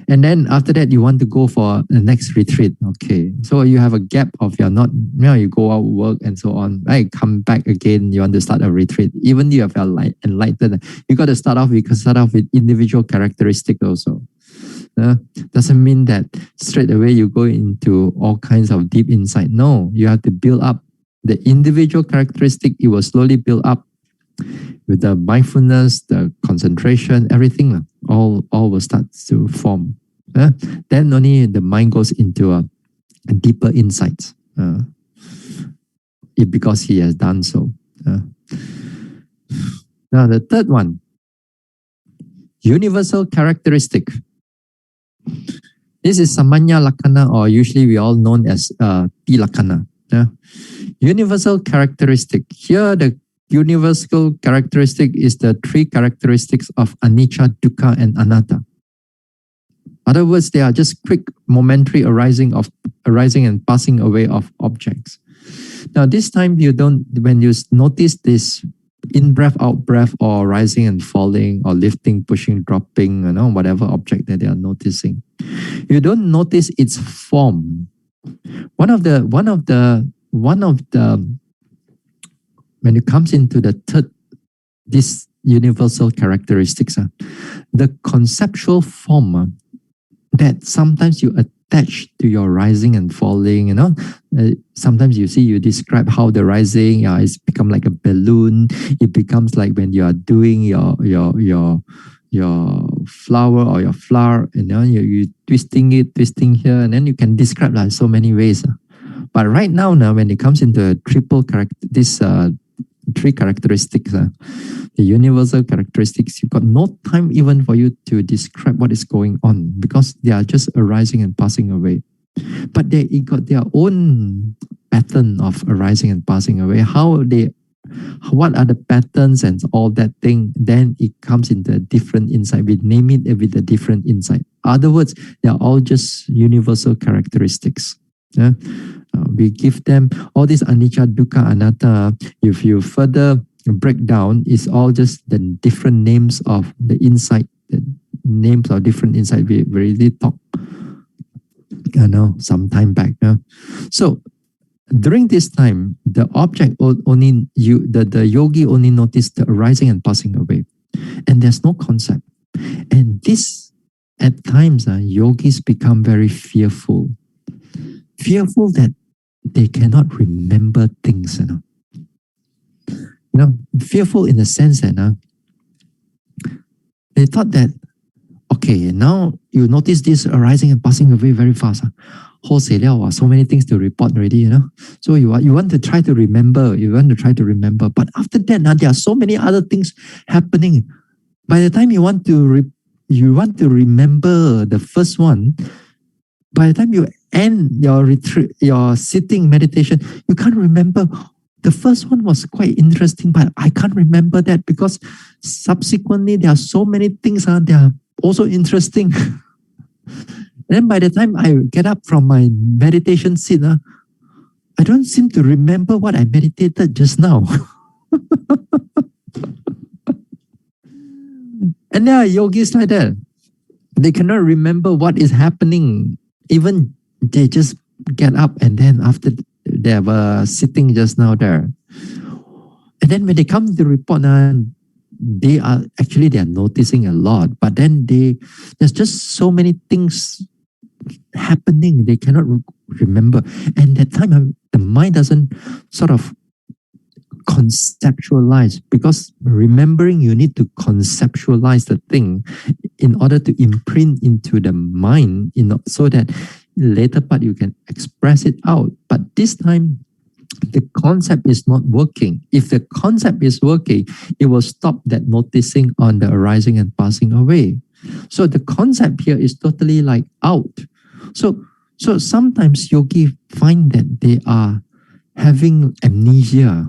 And then after that, you want to go for the next retreat. Okay. So you have a gap of you're not, you go out, work and so on. Right? Come back again, you want to start a retreat. Even you have enlightened, you got to start off with individual characteristic also. Doesn't mean that straight away you go into all kinds of deep insight. No, you have to build up the individual characteristic. It will slowly build up with the mindfulness, the concentration, everything. All will start to form. Then only the mind goes into a deeper insights. because he has done so. Now the third one, universal characteristic. This is Sampajañña Lakkhana, or usually we all known as Tilakkhana. Universal characteristic. Here the universal characteristic is the three characteristics of anicca, dukkha, and anatta. In other words, they are just quick momentary arising and passing away of objects. Now this time when you notice this in-breath, out-breath, or rising and falling, or lifting, pushing, dropping, whatever object that they are noticing, you don't notice its form. When it comes into the third, this universal characteristics, the conceptual form that sometimes you attach to your rising and falling, sometimes you describe how the rising is become like a balloon. It becomes like when you are doing your flower or your flower, you twisting here, and then you can describe like so many ways. But right now, when it comes into a triple character, this three characteristics, the universal characteristics, you've got no time even for you to describe what is going on, because they are just arising and passing away. But they got their own pattern of arising and passing away. What are the patterns and all that thing? Then it comes into a different insight. We name it with a different insight. In other words, they are all just universal characteristics. We give them all these anicca, dukkha, anatta. If you further break down, it's all just the different names of the insight. The names of different insight. We already talked, some time back. So during this time, the object only the yogi only noticed the arising and passing away, and there's no concept. And this, at times, yogis become very fearful. Fearful that they cannot remember things, fearful in the sense that they thought that, okay, now you notice this arising and passing away very fast. So many things to report already, So you want to try to remember, but after that, there are so many other things happening. By the time you want to remember the first one, by the time you end your retreat, your sitting meditation, you can't remember. The first one was quite interesting, but I can't remember that because subsequently there are so many things that are also interesting. Then by the time I get up from my meditation seat, I don't seem to remember what I meditated just now. And there are yogis like that. They cannot remember what is happening. Even they just get up and then after they were sitting just now there. And then when they come to the report, they are noticing a lot. But then there's just so many things happening. They cannot remember. And that time, the mind doesn't sort of conceptualize, because remembering, you need to conceptualize the thing in order to imprint into the mind, so that later part you can express it out. But this time the concept is not working. If the concept is working, it will stop that noticing on the arising and passing away. So the concept here is totally like out. So sometimes yogi find that they are having amnesia,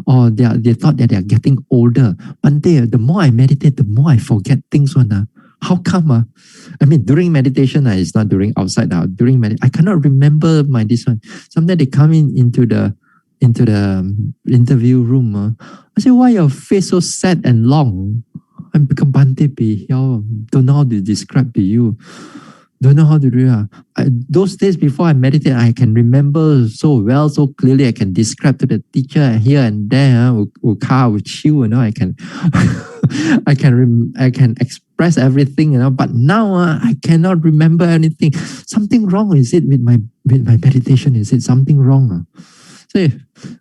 or they thought that they are getting older. But the more I meditate, the more I forget things. How come? I mean, during meditation, it's not during outside. During meditation, I cannot remember this one. Sometimes they come into the interview room. I say, why your face so sad and long? I'm become Bhante, don't know how to describe to you. Don't know how to do it. Those days before I meditate, I can remember so well, so clearly. I can describe to the teacher here and there. I can, I can express everything. But now I cannot remember anything. Something wrong is it with my meditation? Is it something wrong? So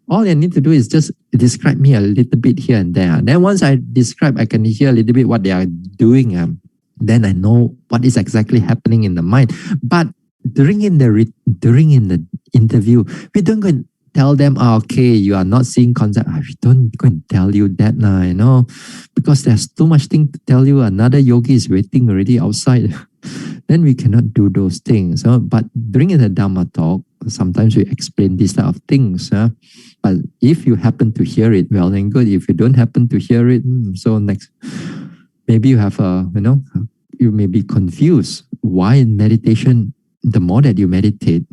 all I need to do is just describe me a little bit here and there. Then once I describe, I can hear a little bit what they are doing. Then I know what is exactly happening in the mind. But during in the interview, we don't go and tell them, okay, you are not seeing concept. We don't go and tell you that now, because there's too much thing to tell you. Another yogi is waiting already outside. Then we cannot do those things. But during the Dhamma talk, sometimes we explain these type of things. But if you happen to hear it, well and good. If you don't happen to hear it, so next, maybe you have you may be confused. Why in meditation, the more that you meditate,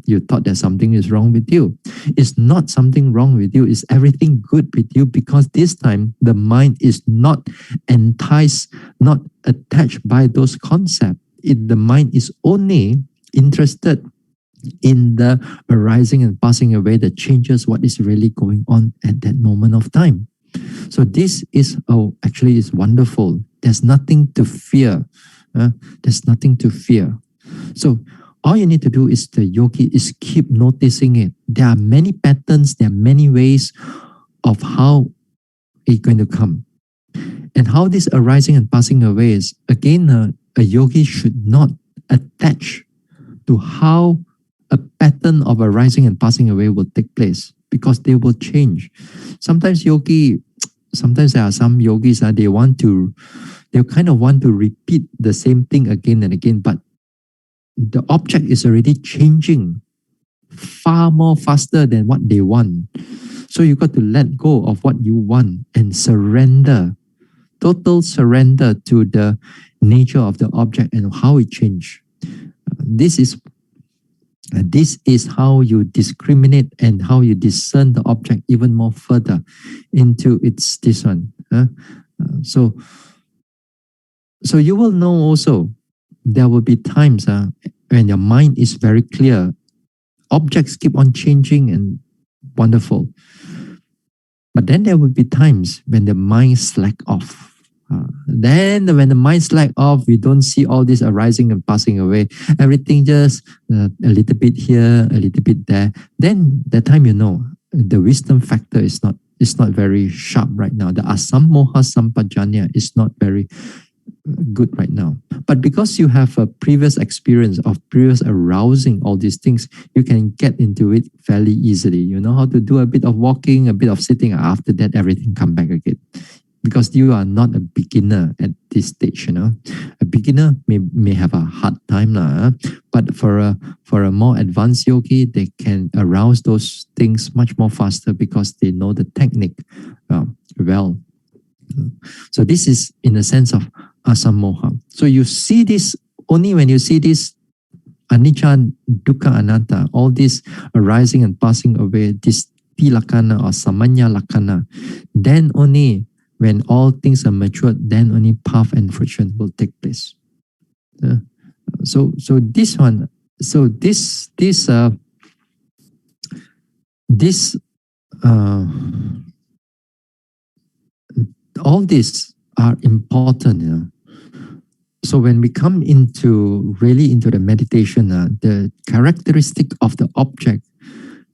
you thought that something is wrong with you. It's not something wrong with you. It's everything good with you, because this time the mind is not enticed, not attached by those concepts. The mind is only interested in the arising and passing away, the changes, what is really going on at that moment of time. So this is, actually is wonderful. There's nothing to fear. There's nothing to fear. So all you need to do is the yogi is keep noticing it. There are many patterns, there are many ways of how it's going to come. And how this arising and passing away is, again, a yogi should not attach to how a pattern of arising and passing away will take place, because they will change. Sometimes there are some yogis, they kind of want to repeat the same thing again and again, but the object is already changing far more faster than what they want. So you got to let go of what you want and surrender, total surrender to the nature of the object and how it changed. This is how you discriminate and how you discern the object even more further into this one. So you will know also, there will be times when your mind is very clear. Objects keep on changing and wonderful. But then there will be times when the mind slack off. Then when the mind slack off, we don't see all this arising and passing away. Everything just a little bit here, a little bit there. Then that time the wisdom factor is not very sharp right now. The asammoha sampajañña is not very good right now. But because you have a previous experience of previous arousing all these things, you can get into it fairly easily. You know how to do a bit of walking, a bit of sitting. After that, everything come back again. Because you are not a beginner at this stage, A beginner may have a hard time, but for a more advanced yogi, they can arouse those things much more faster because they know the technique well. So this is in the sense of asammoha. So you see this only when you see this anicca, dukkha, anatta, all this arising and passing away, this tilakkhana or samanya lakkhana, then only when all things are matured, then only path and fruition will take place. So this one, so this all these are important. So when we come really into the meditation, the characteristic of the object,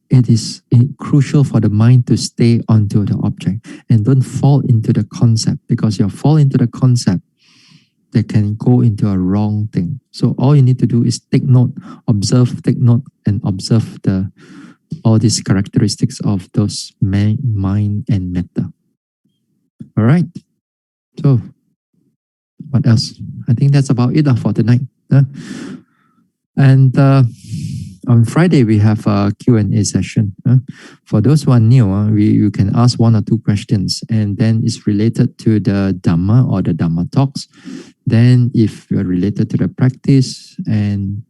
it is crucial for the mind to stay onto the object and don't fall into the concept, because you fall into the concept, they can go into a wrong thing. So all you need to do is take note, take note and observe all these characteristics of those mind and matter. All right. So what else? I think that's about it for tonight. And on Friday, we have a Q&A session. For those who are new, you can ask one or two questions, and then it's related to the Dhamma or the Dhamma talks. Then if you're related to the practice and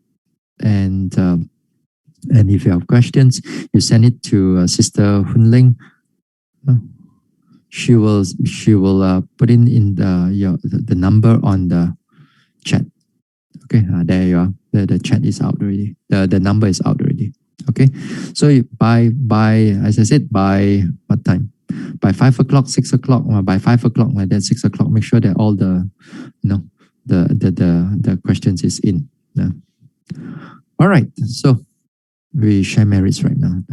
if you have questions, you send it to Sister Hunling. She will put in the number on the chat. Okay, there you are. The chat is out already. The number is out already. Okay, so by as I said, by what time? By 5 o'clock, 6 o'clock, or by 5 o'clock, like that, 6 o'clock. Make sure that all the questions is in. All right, so we share merits right now.